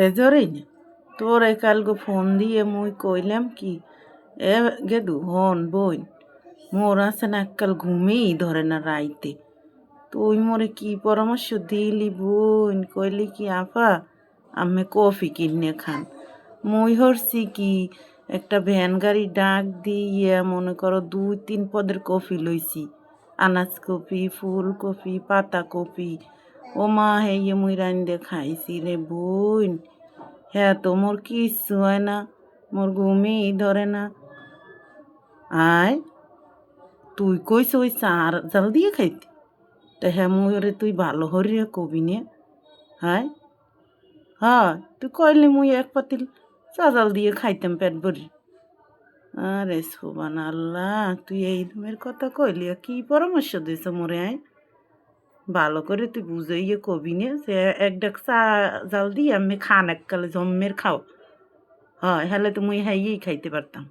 এজরেই না তোরে কালকে ফোন দিয়ে মুই কইলাম কি এ গেদু হন বইন মোর আছে না এককাল ঘুমেই ধরে না রাইতে তুই মোরে কি পরামর্শ দিলি বোন কইলি কি আপা আমি কফি কিনে খান মুই হরছি কি একটা ভ্যান গাড়ি ডাক দিয়ে মনে করো 2-3 পদের কফি লইছি আনাজ কফি ফুলকপি পাতা কফি ও মা হেয়ে মুই রান্দে খাইছি রে বোন হ্যাঁ তো মোর কিচ্ছু হয় না মোর ঘুমেই ধরে না আয় তুই কইস ওই চার জাল দিয়ে খাইতে তা হ্যাঁ মুই ওরে তুই ভালো হরিয়া কবি নে হায় হ্যাঁ তুই কইলি মুই এক পাতিল চা জাল দিয়ে খাইতাম পেট ভরি আরে সোবান আল্লাহ তুই এই ধমের কথা কইলি কি পরামর্শ দিছ মোরে আয় ভালো করে তুই বুঝাইয়ে কবি নে সে এক ডাক চা জাল দিয়ে আমি খান এককালে জম্মের খাও হয় হলে তো মুই হাইয়েই খাইতে পারতাম